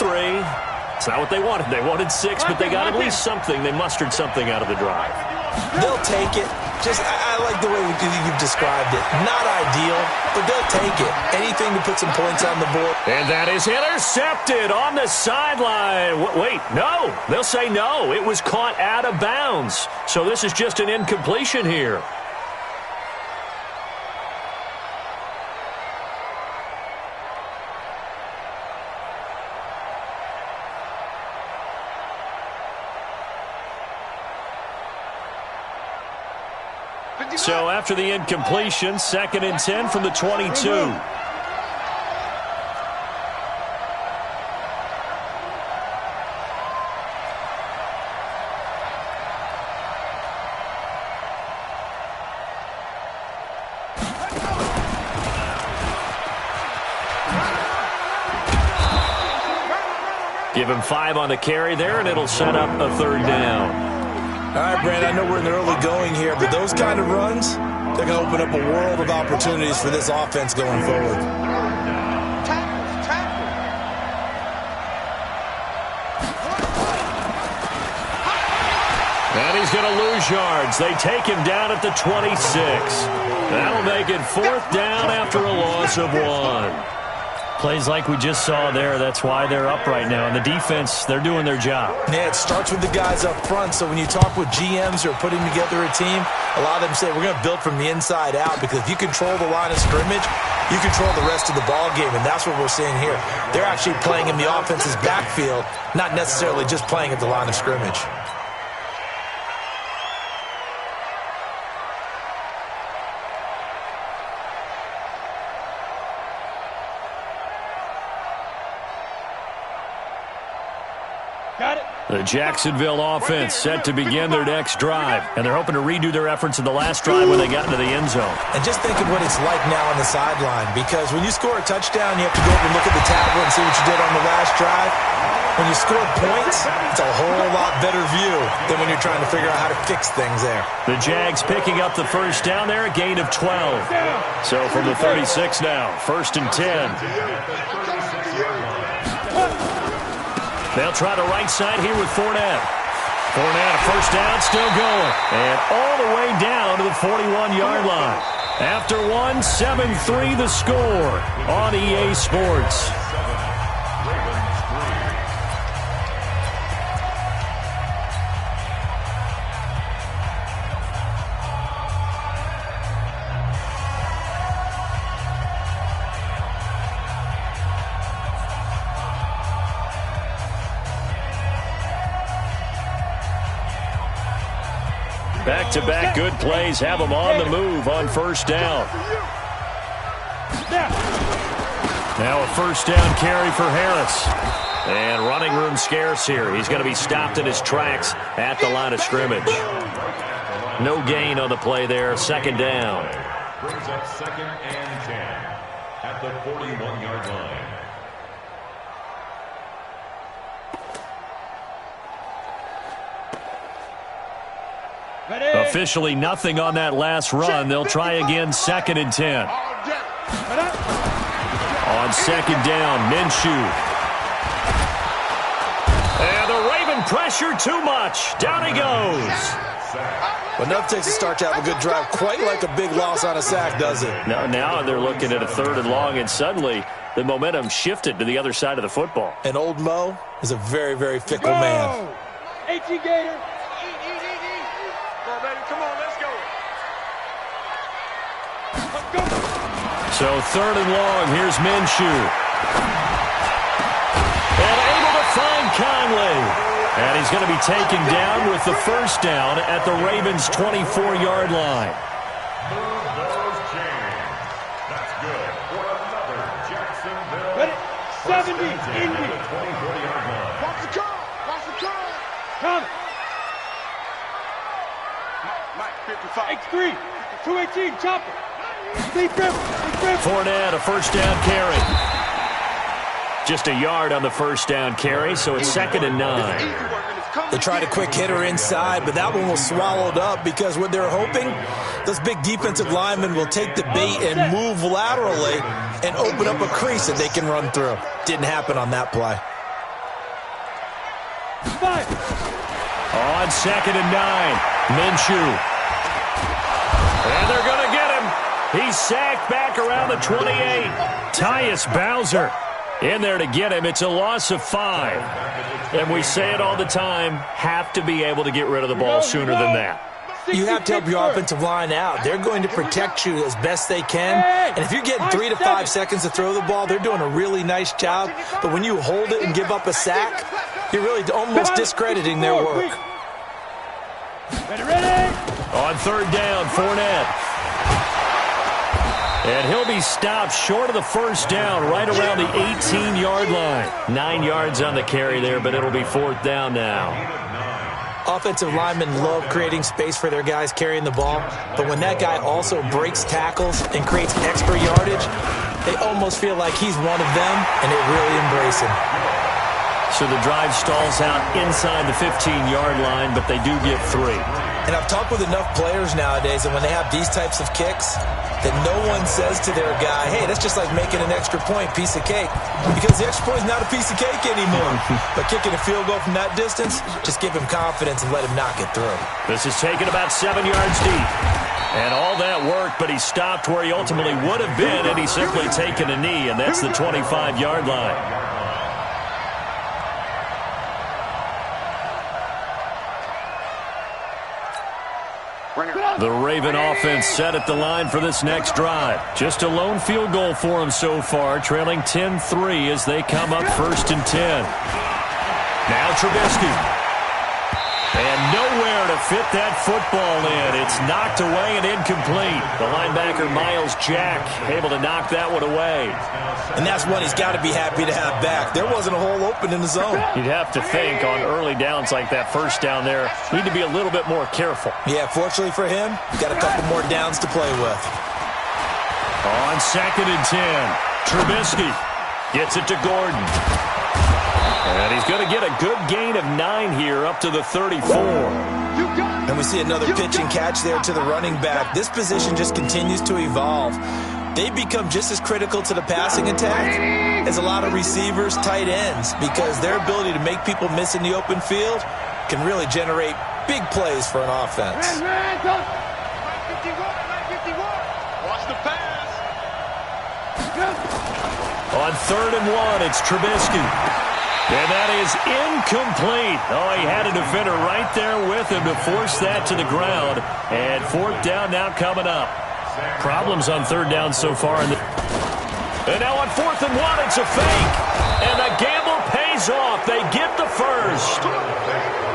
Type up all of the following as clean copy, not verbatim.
3. It's not what they wanted. They wanted 6, but they got at least something. They mustered something out of the drive. They'll take it. I like the way you've described it. Not ideal, but they'll take it. Anything to put some points on the board. And that is intercepted on the sideline. Wait, no. They'll say no. It was caught out of bounds. So this is just an incompletion here. So after the incompletion, 2nd and 10 from the 22. Give him 5 on the carry there, and it'll set up a 3rd down. All right, Brandon, I know we're in the early going here, but those kind of runs, they're going to open up a world of opportunities for this offense going forward. And he's going to lose yards. They take him down at the 26. That'll make it 4th down after a loss of 1. Plays like we just saw there. That's why they're up right now. And the defense, they're doing their job. Yeah, it starts with the guys up front. So when you talk with GMs who are putting together a team, a lot of them say we're going to build from the inside out, because if you control the line of scrimmage, you control the rest of the ball game, and that's what we're seeing here. They're actually playing in the offense's backfield, not necessarily just playing at the line of scrimmage. The Jacksonville offense set to begin their next drive, and they're hoping to redo their efforts in the last drive when they got into the end zone. And just think of what it's like now on the sideline, because when you score a touchdown, you have to go over and look at the tablet and see what you did on the last drive. When you score points, it's a whole lot better view than when you're trying to figure out how to fix things there. The Jags picking up the 1st down there, a gain of 12. So from the 36 now, 1st and 10. They'll try the right side here with Fournette. Fournette, a 1st down, still going. And all the way down to the 41-yard line. After 1, 7-3 the score on EA Sports. Back-to-back good plays have them on the move on 1st down. Now a 1st down carry for Harris. And running room scarce here. He's going to be stopped in his tracks at the line of scrimmage. No gain on the play there. 2nd down. Brings up 2nd and 10 at the 41-yard line. Officially nothing on that last run. They'll try again 2nd and 10. On 2nd down, Minshew. And the Raven pressure too much. Down he goes. But enough takes a start to have a good drive. Quite like a big loss on a sack, does it? Now they're looking at a 3rd and long, and suddenly the momentum shifted to the other side of the football. And old Mo is a very, very fickle man. H.E. Gator. So 3rd and long, here's Minshew. And able to find Conley. And he's going to be taken down with the 1st down at the Ravens' 24-yard line. Move those chains. That's good for another Jacksonville. Ready? 70, Indy. 24-yard line. Watch the car. Watch the car. Come. Mike, 55. X3. 218, chopper. Fournette, a 1st down carry. Just a yard on the 1st down carry, so it's 2nd and 9. They tried a quick hitter inside, but that one was swallowed up because what they're hoping, those big defensive linemen will take the bait and move laterally and open up a crease that they can run through. Didn't happen on that play. 5. On 2nd and 9, Minshew. And they're going to get him. He's sacked back around the 28. Tyus Bowser in there to get him. It's a loss of 5. And we say it all the time, have to be able to get rid of the ball sooner than that. You have to help your offensive line out. They're going to protect you as best they can. And if you're getting 3 to 5 seconds to throw the ball, they're doing a really nice job. But when you hold it and give up a sack, you're really almost discrediting their work. Ready? On 3rd down, Fournette. And he'll be stopped short of the 1st down right around the 18-yard line. 9 yards on the carry there, but it'll be 4th down now. Offensive linemen love creating space for their guys carrying the ball, but when that guy also breaks tackles and creates extra yardage, they almost feel like he's one of them, and they really embrace him. So the drive stalls out inside the 15-yard line, but they do get 3. And I've talked with enough players nowadays that when they have these types of kicks, that no one says to their guy, hey, that's just like making an extra point, piece of cake. Because the extra point is not a piece of cake anymore. But kicking a field goal from that distance, just give him confidence and let him knock it through. This is taken about 7 yards deep. And all that worked, but he stopped where he ultimately would have been had he simply taken a knee, and that's the 25-yard line. The Raven offense set at the line for this next drive. Just a lone field goal for them so far, trailing 10-3 as they come up 1st and 10. Now Trubisky. And nowhere to fit that football in. It's knocked away and incomplete. The linebacker, Miles Jack, able to knock that one away. And that's one he's got to be happy to have back. There wasn't a hole open in the zone. You'd have to think on early downs like that 1st down there, need to be a little bit more careful. Yeah, fortunately for him, got a couple more downs to play with. On 2nd and 10, Trubisky gets it to Gordon. And he's going to get a good gain of 9 here up to the 34. And we see another pitch and catch there to the running back. This position just continues to evolve. They become just as critical to the passing attack as a lot of receivers, tight ends, because their ability to make people miss in the open field can really generate big plays for an offense. Watch the pass. On 3rd and 1, it's Trubisky. And that is incomplete. Oh, he had a defender right there with him to force that to the ground. And 4th down now coming up. Problems on 3rd down so far. And now on 4th and 1, it's a fake. And the gamble pays off. They get the first.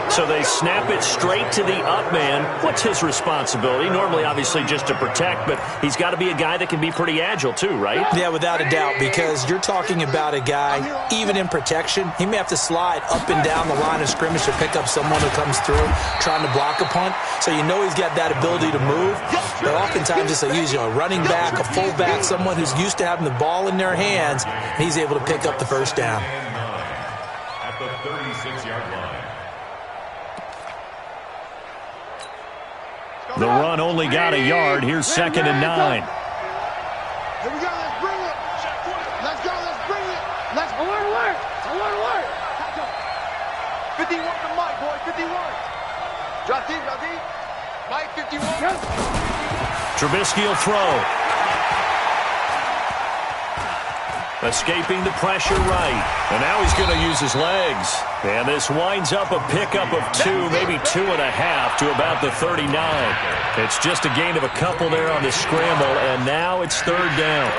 So they snap it straight to the up man. What's his responsibility? Normally, obviously, just to protect, but he's got to be a guy that can be pretty agile too, right? Yeah, without a doubt, because you're talking about a guy, even in protection, he may have to slide up and down the line of scrimmage to pick up someone who comes through trying to block a punt. So you know he's got that ability to move. But oftentimes it's usually a running back, a fullback, someone who's used to having the ball in their hands, and he's able to pick up the 1st down. At the 36-yard line. The run only got a yard. Here's 2nd and 9. Here we go. Let's bring it. Let's go. Let's bring it. Let's alert. 51 to Mike, boy. 51. Drop deep. Mike, 51. Trubisky will throw. Escaping the pressure right. And now he's going to use his legs. And this winds up a pickup of 2, maybe 2.5 to about the 39. It's just a gain of a couple there on the scramble, and now it's 3rd down.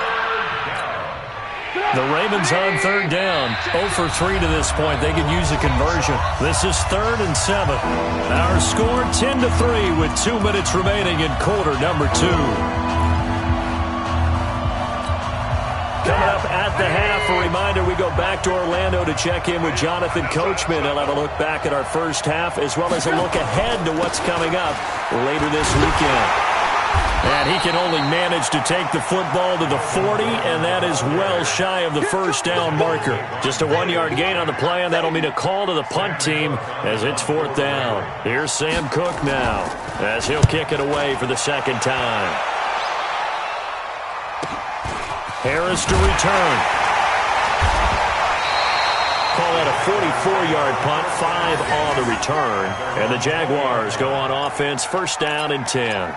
The Ravens on 3rd down. 0 for 3 to this point. They could use a conversion. This is 3rd and 7. Our score 10-3 with 2 minutes remaining in quarter number 2. Coming up at the half, a reminder, we go back to Orlando to check in with Jonathan Coachman. He'll have a look back at our first half as well as a look ahead to what's coming up later this weekend. And he can only manage to take the football to the 40, and that is well shy of the 1st down marker. Just a 1-yard gain on the play, and that'll mean a call to the punt team as it's 4th down. Here's Sam Cook now as he'll kick it away for the 2nd time. Harris to return. Call on a 44-yard punt, 5 on the return. And the Jaguars go on offense, first down and 10.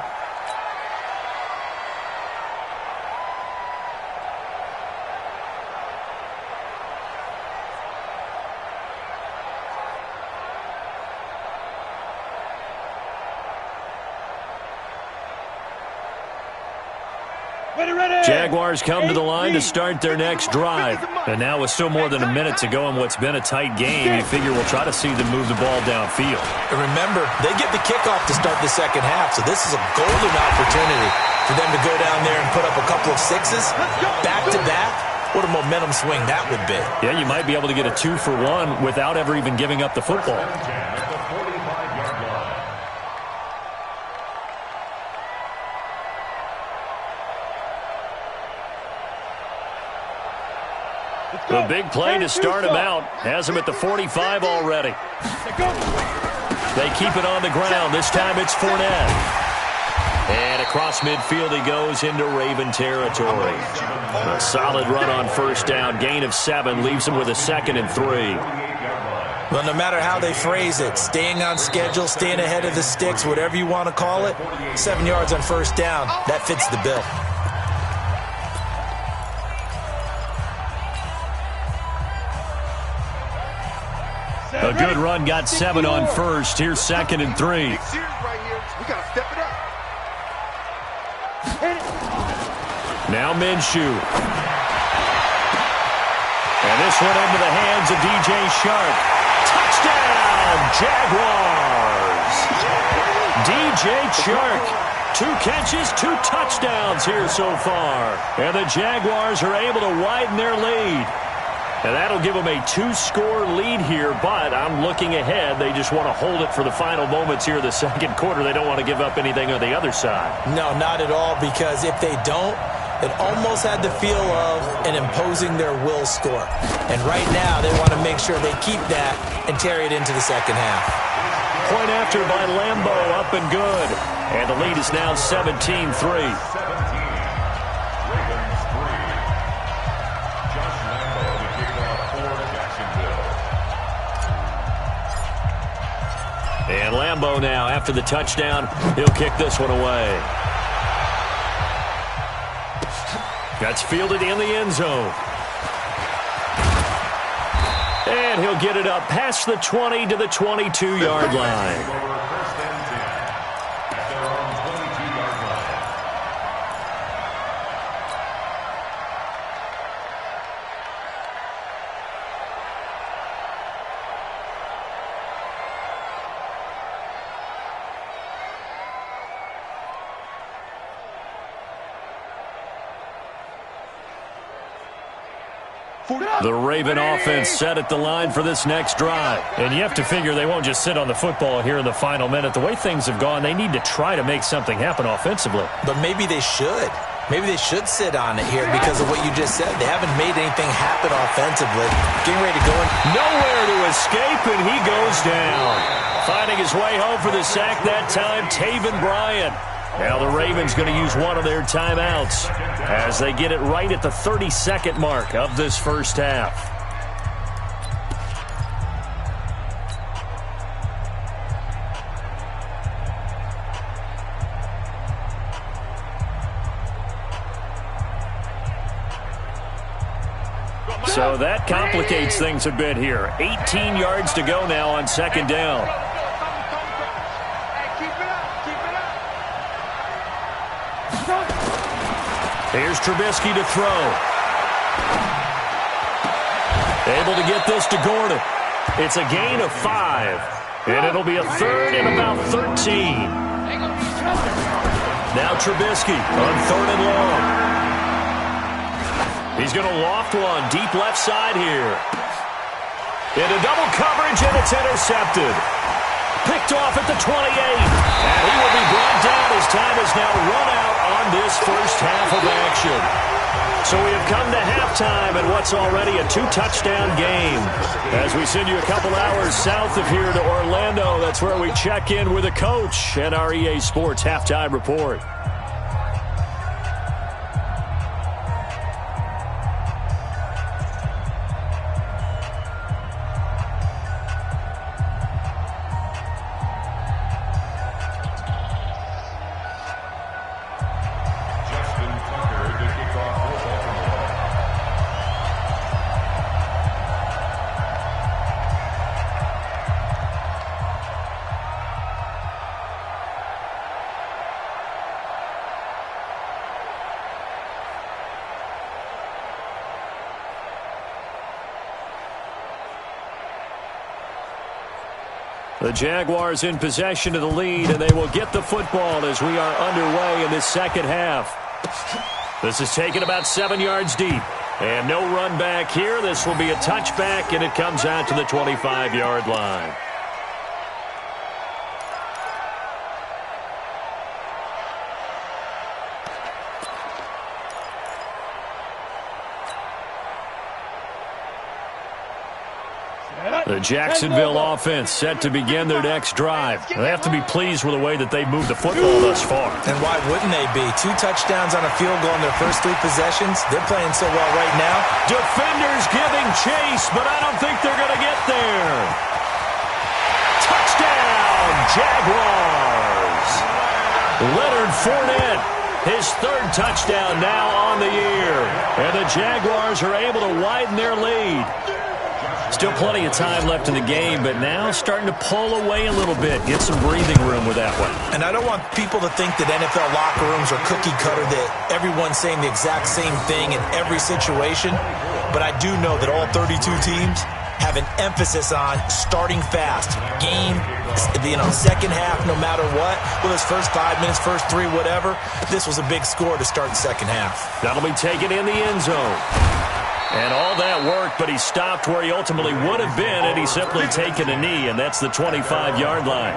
Jaguars come to the line to start their next drive. And now with still more than a minute to go in what's been a tight game, you figure we'll try to see them move the ball downfield. And remember, they get the kickoff to start the second half, so this is a golden opportunity for them to go down there and put up a couple of sixes back-to-back. What a momentum swing that would be. Yeah, you might be able to get a 2-for-1 without ever even giving up the football. The big play to start him out. Has him at the 45 already. They keep it on the ground. This time it's Fournette. And across midfield he goes into Raven territory. A solid run on first down. Gain of 7 leaves him with a 2nd and 3. Well, no matter how they phrase it, staying on schedule, staying ahead of the sticks, whatever you want to call it, 7 yards on first down, that fits the bill. A good run, got 7 on first. Here's 2nd and 3. We gotta step it up. Now Minshew. And this one into the hands of DJ Shark. Touchdown, Jaguars! DJ Shark. 2 catches, 2 touchdowns here so far. And the Jaguars are able to widen their lead. And that'll give them a 2-score lead here, but I'm looking ahead. They just want to hold it for the final moments here of the second quarter. They don't want to give up anything on the other side. No, not at all, because if they don't, it almost had the feel of an imposing their will score. And right now, they want to make sure they keep that and carry it into the second half. Point after by Lambo, up and good. And the lead is now 17-3. And Lambo now, after the touchdown, he'll kick this one away. That's fielded in the end zone. And he'll get it up past the 20 to the 22-yard line. The Raven offense set at the line for this next drive. And you have to figure they won't just sit on the football here in the final minute. The way things have gone, they need to try to make something happen offensively. But maybe they should. Maybe they should sit on it here because of what you just said. They haven't made anything happen offensively. Getting ready to go in. Nowhere to escape, and he goes down. Finding his way home for the sack that time, Taven Bryan. Now the Ravens going to use one of their timeouts as they get it right at the 30-second mark of this first half. So that complicates things a bit here. 18 yards to go now on second down. Here's Trubisky to throw. Able to get this to Gordon. It's a gain of 5. And it'll be a 3rd and about 13. Now Trubisky on 3rd and long. He's going to loft one deep left side here. Into double coverage, and it's intercepted. Picked off at the 28. And he will be brought down. His time is now run out on this first half of action. So we have come to halftime in what's already a 2-touchdown game. As we send you a couple hours south of here to Orlando, that's where we check in with the coach and our EA Sports Halftime Report. The Jaguars in possession of the lead, and they will get the football as we are underway in this second half. This is taken about 7 yards deep. And no run back here. This will be a touchback, and it comes out to the 25-yard line. The Jacksonville offense set to begin their next drive. They have to be pleased with the way that they've moved the football thus far. And why wouldn't they be? 2 touchdowns on a field goal in their first 3 possessions. They're playing so well right now. Defenders giving chase, but I don't think they're going to get there. Touchdown, Jaguars. Leonard Fournette, his 3rd touchdown now on the year. And the Jaguars are able to widen their lead. Still plenty of time left in the game, but now starting to pull away a little bit. Get some breathing room with that one. And I don't want people to think that NFL locker rooms are cookie cutter, that everyone's saying the exact same thing in every situation. But I do know that all 32 teams have an emphasis on starting fast. Game, second half, no matter what. Well, his first 5 minutes, first 3, whatever. This was a big score to start the second half. That'll be taken in the end zone. And all that worked, but he stopped where he ultimately would have been, and he's simply taken a knee, and that's the 25-yard line.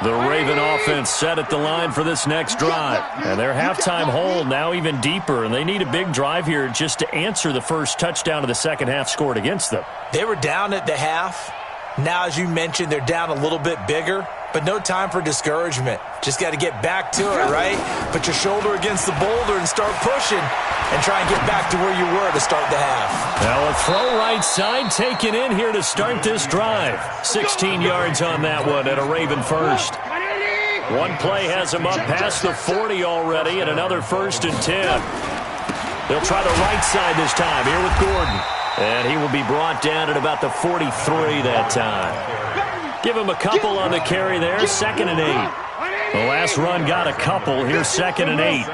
The Raven offense set at the line for this next drive. And their halftime hole now even deeper, and they need a big drive here just to answer the first touchdown of the second half scored against them. They were down at the half. Now, as you mentioned, they're down a little bit bigger, but no time for discouragement. Just got to get back to it, right? Put your shoulder against the boulder and start pushing and try and get back to where you were to start the half. Now a throw right side taken in here to start this drive. 16 yards on that one at a Raven first. One play has him up past the 40 already, and another 1st and 10. They'll try the right side this time here with Gordon. And he will be brought down at about the 43 that time. Give him a couple on the carry there, 2nd and 8. The last run got a couple. Here's 2nd and 8.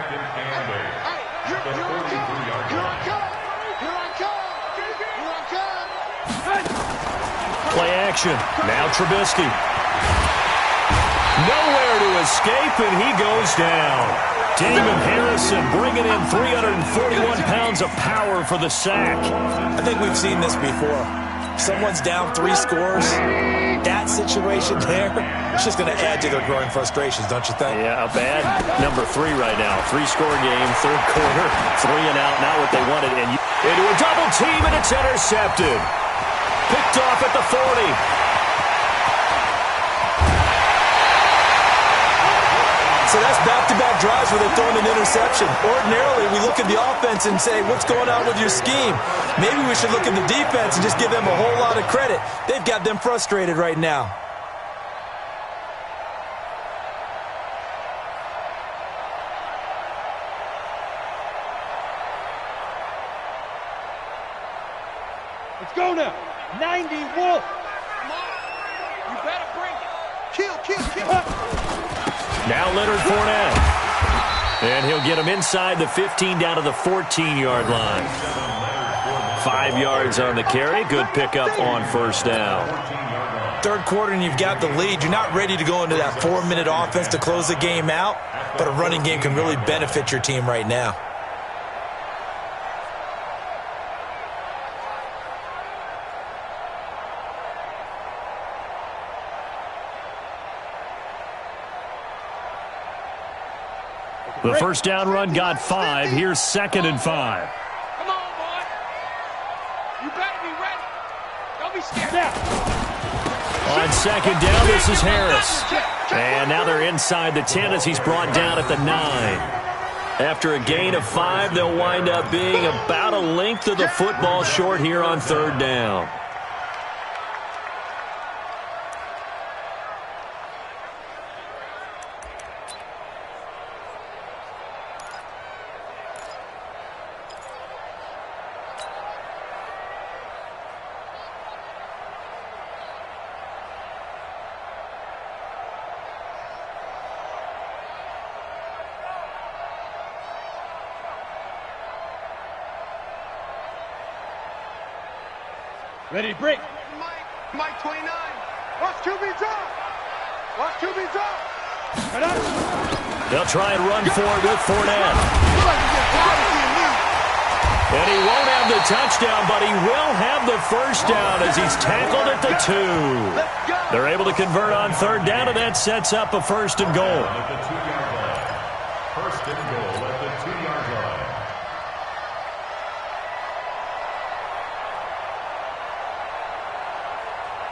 Play action. Now Trubisky. Nowhere to escape, and he goes down. Damon Harrison bringing in 341 pounds of power for the sack. I think we've seen this before. Someone's down 3 scores. That situation there, it's just going to add to their growing frustrations, don't you think? Yeah, a bad number 3 right now. 3-score game, 3rd quarter, 3 and out, not what they wanted. And into a double team, and it's intercepted. Picked off at the 40. So that's back-to-back drives where they're throwing an interception. Ordinarily, we look at the offense and say, what's going on with your scheme? Maybe we should look at the defense and just give them a whole lot of credit. They've got them frustrated right now. Let's go now. 90 Wolf. Come on. You better bring it. Kill. Now Leonard Fournette. And he'll get him inside the 15 down to the 14-yard line. 5 yards on the carry. Good pickup on 1st down. 3rd quarter and you've got the lead. You're not ready to go into that 4-minute offense to close the game out, but a running game can really benefit your team right now. The 1st down run got 5. Here's 2nd and 5. Come on, boy. You better be ready. Don't be scared. Now. On 2nd down, this is Harris. And now they're inside the 10 as he's brought down at the 9. After a gain of 5, they'll wind up being about a length of the football short here on 3rd down. Ready to break. Mike 29. Watch QB drop. Watch QB drop. They'll try and run for it with Fournette. And he won't have the touchdown, but he will have the first down as he's tackled at the 2. They're able to convert on third down, and that sets up a first and goal. At the 2-yard line. First and goal at the 2-yard line.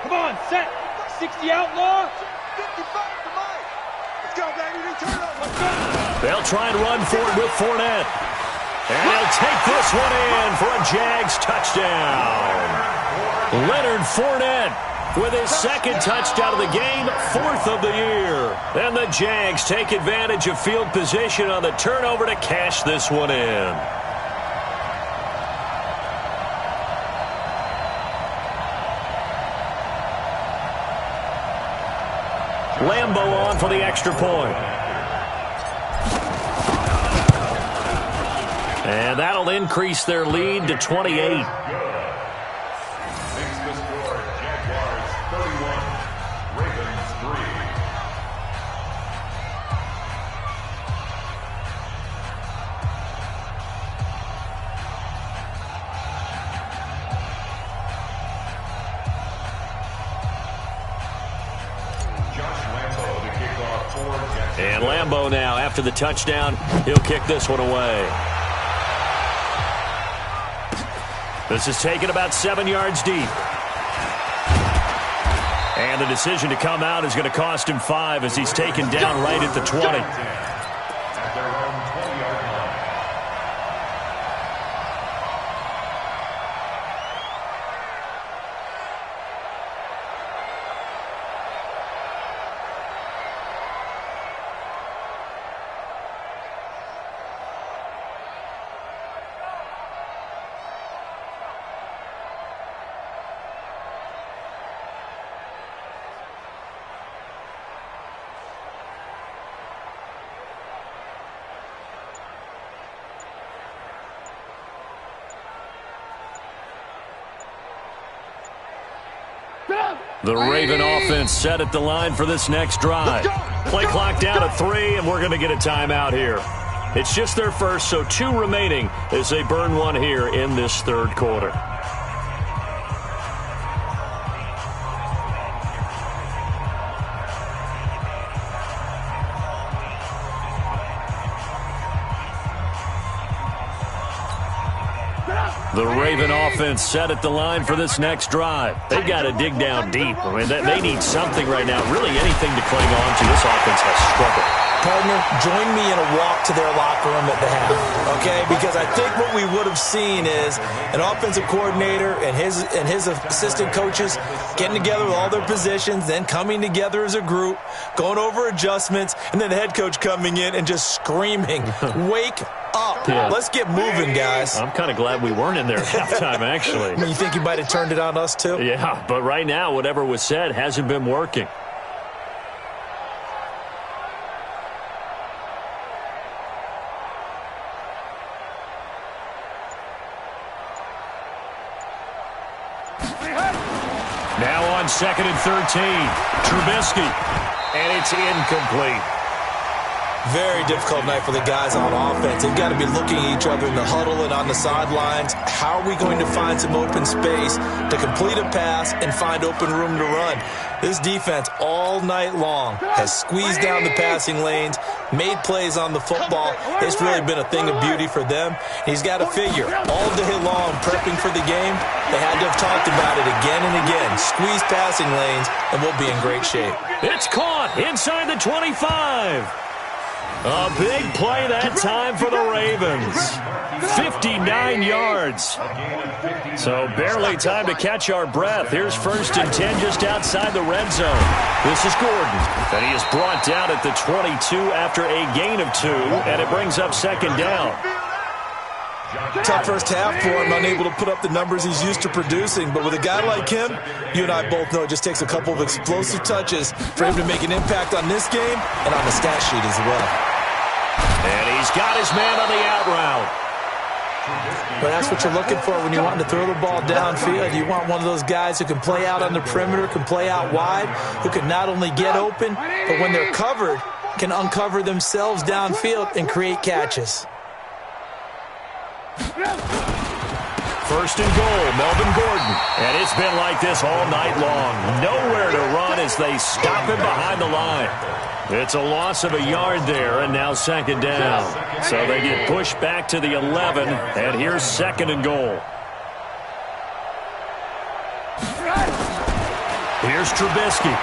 Come on, set. 60 outlaw. 55 to Mike. Let's go, baby. Return up. Let's go. They'll try and run for it with Fournette. And they'll take this one in for a Jags touchdown. Leonard Fournette with his second touchdown of the game, 4th of the year. And the Jags take advantage of field position on the turnover to cash this one in. Lambeau on for the extra point. And that'll increase their lead to 28. Makes the score Jaguars 31, Ravens 3. And Lambeau now, after the touchdown, he'll kick this one away. This is taken about 7 yards deep. And the decision to come out is going to cost him 5 as he's taken down right at the 20. At their own 20-yard line. The Raven offense set at the line for this next drive. Play clock down to 3, and we're going to get a timeout here. It's just their first, so 2 remaining as they burn one here in this third quarter. The Raven offense set at the line for this next drive. They've got to dig down deep. I mean, they need something right now, really anything to cling on to. This offense has struggled. Partner, join me in a walk to their locker room at the half, okay? Because I think what we would have seen is an offensive coordinator and his assistant coaches getting together with all their positions, then coming together as a group, going over adjustments, and then the head coach coming in and just screaming, "Wake up. Yeah. Let's get moving, guys." I'm kind of glad we weren't in there at halftime, actually. You think you might have turned it on us, too? Yeah, but right now, whatever was said hasn't been working. Now on 2nd and 13, Trubisky, and it's incomplete. Very difficult night for the guys on offense. They've got to be looking at each other in the huddle and on the sidelines. How are we going to find some open space to complete a pass and find open room to run? This defense all night long has squeezed down the passing lanes, made plays on the football. It's really been a thing of beauty for them. He's got to figure all day long prepping for the game. They had to have talked about it again and again. Squeeze passing lanes, and we'll be in great shape. It's caught inside the 25. A big play that time for the Ravens. 59 yards. So barely time to catch our breath. Here's 1st and 10 just outside the red zone. This is Gordon. And he is brought down at the 22 after a gain of 2, and it brings up 2nd down. Tough first half for him, unable to put up the numbers he's used to producing. But with a guy like him, you and I both know it just takes a couple of explosive touches for him to make an impact on this game and on the stat sheet as well. And he's got his man on the out route. But that's what you're looking for when you want to throw the ball downfield. You want one of those guys who can play out on the perimeter, can play out wide, who can not only get open, but when they're covered, can uncover themselves downfield and create catches. First and goal, Melvin Gordon. And it's been like this all night long. Nowhere to run as they stop him behind the line. It's a loss of a yard there, and now second down. So they get pushed back to the 11, and here's second and goal. Here's Trubisky.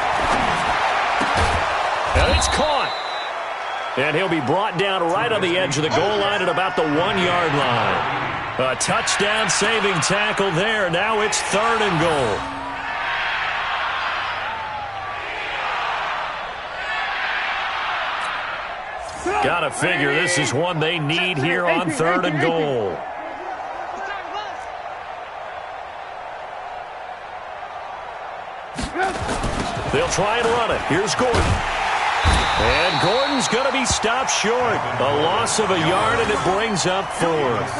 And it's caught. And he'll be brought down right on the edge of the goal line at about the 1-yard line. A touchdown-saving tackle there. Now it's third and goal. Gotta figure this is one they need here on third and goal. They'll try and run it. Here's Gordon. And Gordon's going to be stopped short. A loss of a yard, and it brings up fourth.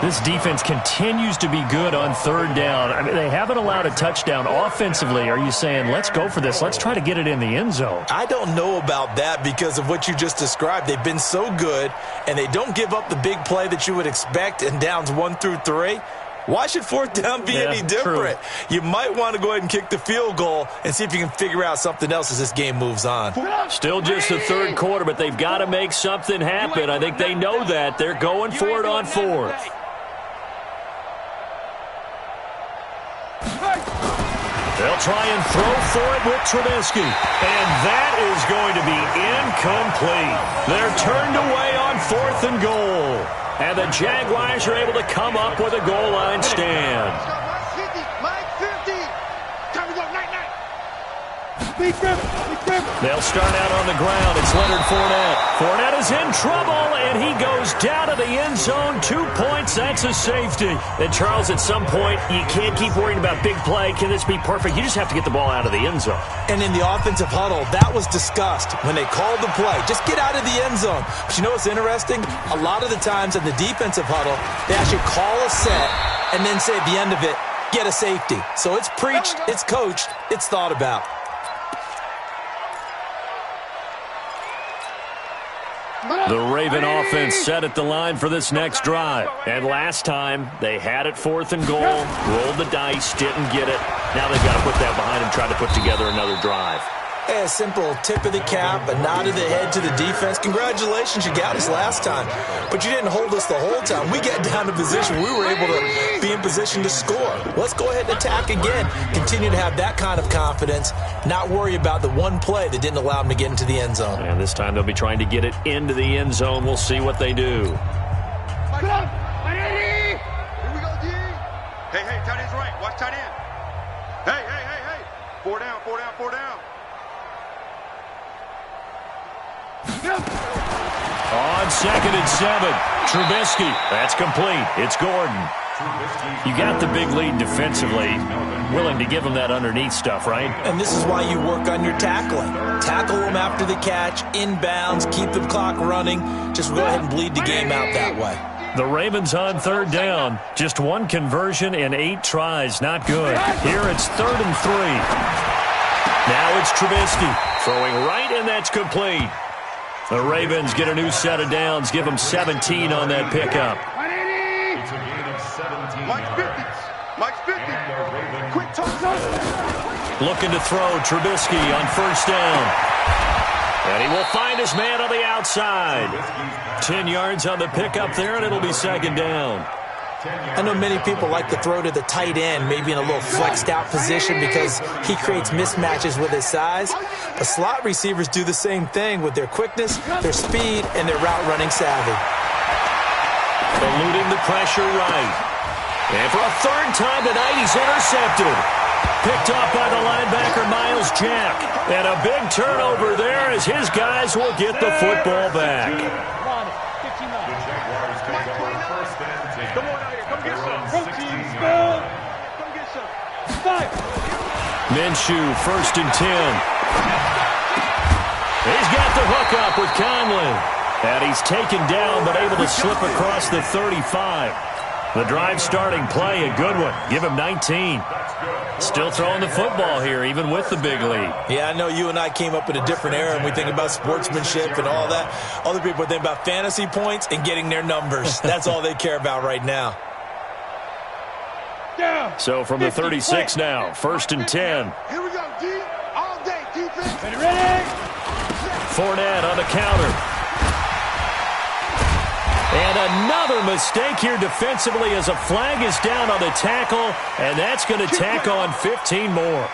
This defense continues to be good on third down. I mean, they haven't allowed a touchdown offensively. Are you saying, let's go for this? Let's try to get it in the end zone. I don't know about that because of what you just described. They've been so good, and they don't give up the big play that you would expect in downs 1 through 3. Why should fourth down be any different? True. You might want to go ahead and kick the field goal and see if you can figure out something else as this game moves on. Still just the third quarter, but they've got to make something happen. I think they know that. They're going for it on fourth. They'll try and throw for it with Trubisky. And that is going to be incomplete. They're turned away on fourth and goal. And the Jaguars are able to come up with a goal line stand. Mike 50. Time to go, night. They'll start out on the ground. It's Leonard Fournette. Fournette is in trouble, and he goes down to the end zone. 2 points, that's a safety. And, Charles, at some point, you can't keep worrying about big play. Can this be perfect? You just have to get the ball out of the end zone. And in the offensive huddle, that was discussed when they called the play. Just get out of the end zone. But you know what's interesting? A lot of the times in the defensive huddle, they actually call a set and then say at the end of it, get a safety. So it's preached, it's coached, it's thought about. The Raven offense set at the line for this next drive. And last time, they had it fourth and goal, rolled the dice, didn't get it. Now they've got to put that behind them, try to put together another drive. Hey, a simple tip of the cap, a nod of the head to the defense. Congratulations, you got us last time. But you didn't hold us the whole time. We got down to position. We were able to be in position to score. Let's go ahead and attack again. Continue to have that kind of confidence, not worry about the one play that didn't allow them to get into the end zone. And this time they'll be trying to get it into the end zone. We'll see what they do. Here we go, D. Hey, tight end's right. Watch tight end. Hey. 4 down. On 2nd and 7, Trubisky. That's complete. It's Gordon. You got the big lead defensively. Willing to give them that underneath stuff, right? And this is why you work on your tackling. Tackle them after the catch, inbounds, keep the clock running. Just go ahead and bleed the game out that way. The Ravens on third down. Just one conversion in 8 tries. Not good. Here it's 3rd and 3. Now it's Trubisky. Throwing right, and that's complete. The Ravens get a new set of downs. Give them 17 on that pickup. It's a gain of 17 yards. Mike's 50. Quick toss. Looking to throw. Trubisky on first down. And he will find his man on the outside. 10 yards on the pickup there, and it'll be second down. I know many people like to throw to the tight end, maybe in a little flexed out position because he creates mismatches with his size. But slot receivers do the same thing with their quickness, their speed, and their route running savvy. Eluding the pressure right. And for a third time tonight, he's intercepted. Picked off by the linebacker, Miles Jack. And a big turnover there as his guys will get the football back. Come on out here. Come get some protein, Come get some. Fire. Minshew, 1st and 10. He's got the hook up with Conley. And he's taken down but able to slip across the 35. The drive starting play, a good one. Give him 19. Still throwing the football here, even with the big lead. Yeah, I know you and I came up in a different era, and we think about sportsmanship and all that. Other people think about fantasy points and getting their numbers. That's all they care about right now. So from the 36 now, 1st and 10. Here we go, D. All day, defense. Ready? Fournette on the counter. And another mistake here defensively as a flag is down on the tackle, and that's going to tack on 15 more.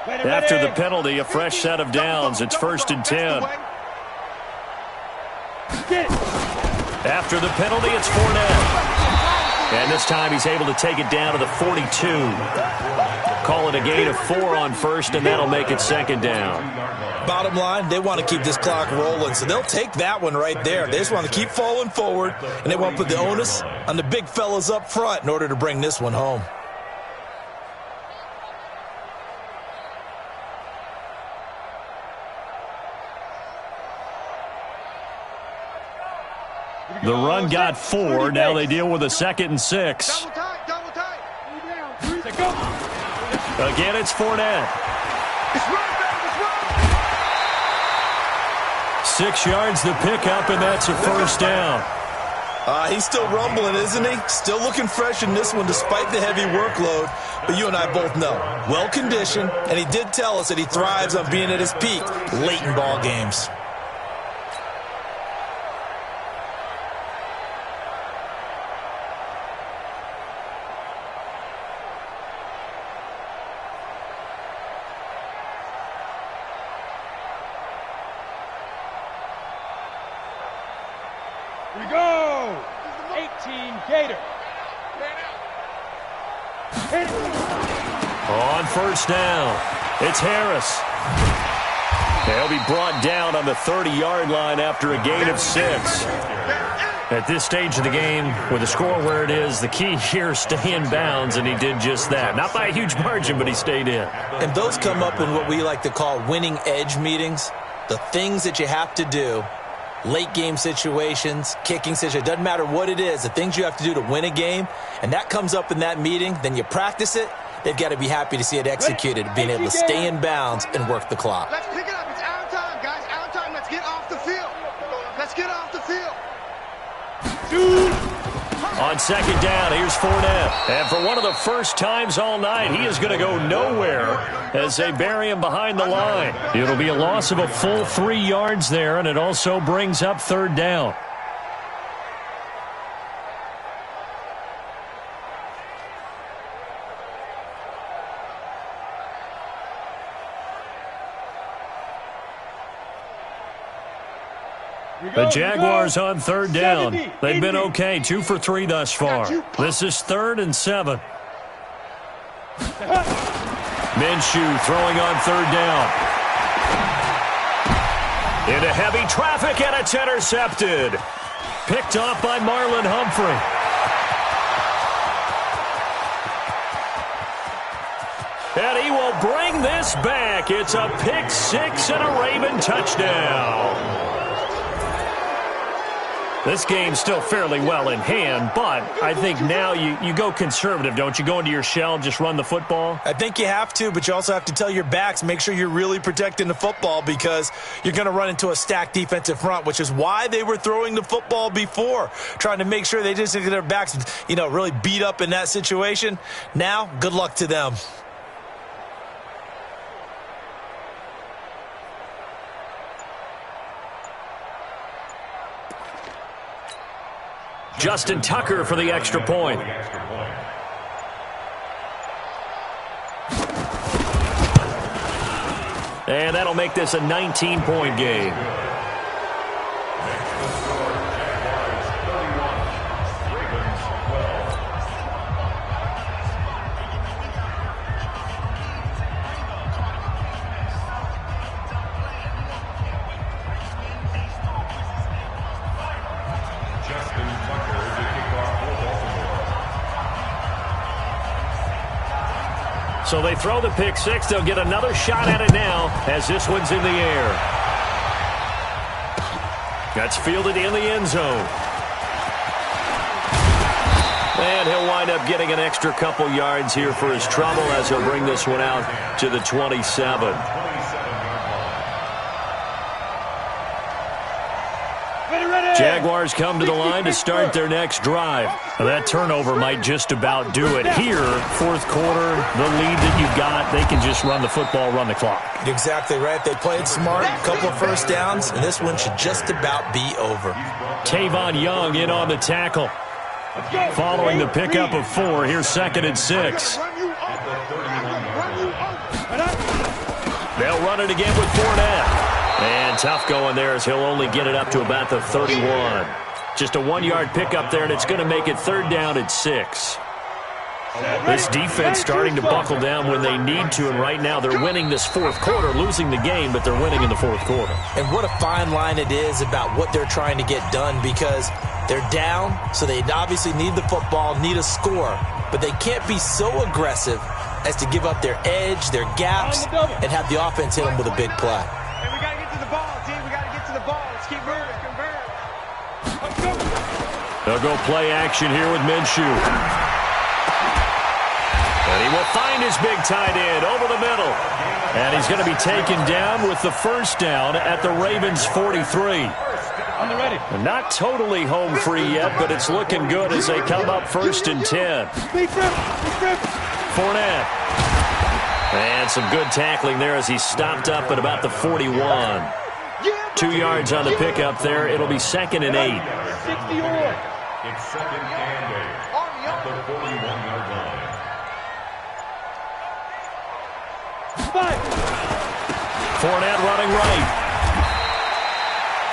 After the penalty, a fresh set of downs. It's 1st and 10. After the penalty, it's Fournette. And this time he's able to take it down to the 42. Call it a gain of 4 on 1st, and that'll make it 2nd down. Bottom line, they want to keep this clock rolling, so they'll take that one right there. They just want to keep falling forward, and they want to put the onus on the big fellas up front in order to bring this one home. The run got 4. Now they deal with a 2nd and 6. Double tight, double tight. Again, it's Fournette. It's run, baby, it's run. 6 yards the pickup, and that's a 1st down. He's still rumbling, isn't he? Still looking fresh in this one despite the heavy workload. But you and I both know, well-conditioned, and he did tell us that he thrives on being at his peak late in ball games. Here we go. 18 Gator. On 1st down, it's Harris. They'll be brought down on the 30-yard line after a gain of 6. At this stage of the game, with the score where it is, the key here is stay in bounds, and he did just that. Not by a huge margin, but he stayed in. And those come up in what we like to call winning edge meetings. The things that you have to do, late game situations, kicking situations, doesn't matter what it is, the things you have to do to win a game, and that comes up in that meeting, then you practice it. They've got to be happy to see it executed, being able to stay in bounds and work the clock. Let's pick it up. It's our time, guys. Our time. Let's get off the field. Let's get off the field. On 2nd down, here's Fournette. And for one of the first times all night, he is going to go nowhere as they bury him behind the line. It'll be a loss of a full 3 yards there, and it also brings up 3rd down. The Jaguars on 3rd down. They've been okay, 2 for 3 thus far. This is 3rd and 7. Minshew throwing on 3rd down. Into heavy traffic, and it's intercepted. Picked off by Marlon Humphrey. And he will bring this back. It's a pick 6 and a Raven touchdown. This game's still fairly well in hand, but I think now you go conservative, don't you? Go into your shell, just run the football? I think you have to, but you also have to tell your backs, make sure you're really protecting the football because you're going to run into a stacked defensive front, which is why they were throwing the football before, trying to make sure they just get their backs, really beat up in that situation. Now, good luck to them. Justin Tucker for the extra point. And that'll make this a 19-point game. So they throw the pick six. They'll get another shot at it now as this one's in the air. That's fielded in the end zone. And he'll wind up getting an extra couple yards here for his trouble as he'll bring this one out to the 27. Jaguars come to the line to start their next drive. Now that turnover might just about do it. Here, fourth quarter, the lead that you've got, they can just run the football, run the clock. Exactly right. They played smart, a couple of first downs, and this one should just about be over. Tavon Young in on the tackle. Following the pickup of 4, here's 2nd and 6. They'll run it again with Fournette. And tough going there as he'll only get it up to about the 31. Just a 1-yard pickup there, and it's going to make it 3rd down and 6. This defense starting to buckle down when they need to, and right now they're winning this fourth quarter, losing the game, but they're winning in the fourth quarter. And what a fine line it is about what they're trying to get done, because they're down, so they obviously need the football, need a score, but they can't be so aggressive as to give up their edge, their gaps, and have the offense hit them with a big play. Hey, we got to get to the ball, team. We got to get to the ball. Let's keep moving. Let's go. They'll go play action here with Minshew. And he will find his big tight end over the middle. And he's going to be taken down with the first down at the Ravens' 43. On the ready. Not totally home free yet, but it's looking good as they come up 1st and 10. Fournette. And some good tackling there as he stopped up at about the 41. 2 yards on the pickup there. It'll be 2nd and 8. 60-yard. It's 2nd and 8 at the 41-yard line. Fournette running right.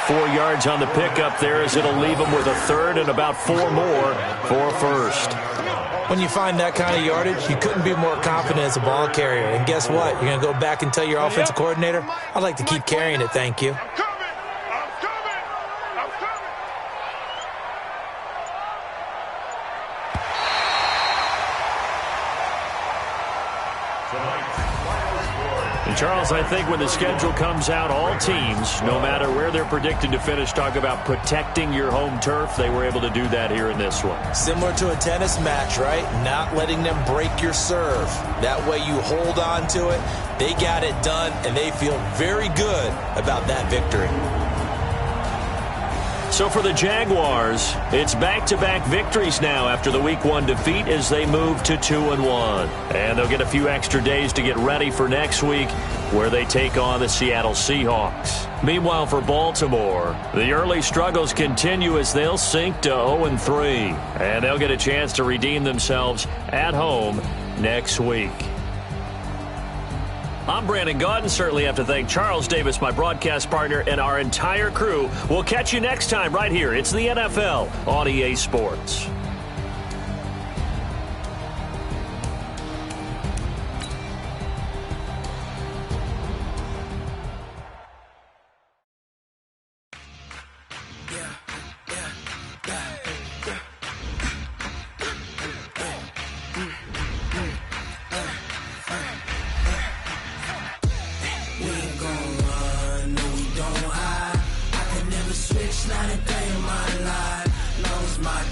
4 yards on the pickup there as it'll leave him with a 3rd and about 4 more for a 1st. When you find that kind of yardage, you couldn't be more confident as a ball carrier. And guess what? You're going to go back and tell your offensive coordinator, I'd like to keep carrying it, thank you. And Charles, I think when the schedule comes out, all teams, no matter where they're predicted to finish, talk about protecting your home turf. They were able to do that here in this one. Similar to a tennis match, right? Not letting them break your serve. That way you hold on to it. They got it done, and they feel very good about that victory. So for the Jaguars, it's back-to-back victories now after the Week 1 defeat as they move to 2-1. And they'll get a few extra days to get ready for next week where they take on the Seattle Seahawks. Meanwhile, for Baltimore, the early struggles continue as they'll sink to 0-3. And they'll get a chance to redeem themselves at home next week. I'm Brandon Gaudin. Certainly have to thank Charles Davis, my broadcast partner, and our entire crew. We'll catch you next time right here. It's the NFL on EA Sports. Not a day in my life, knows my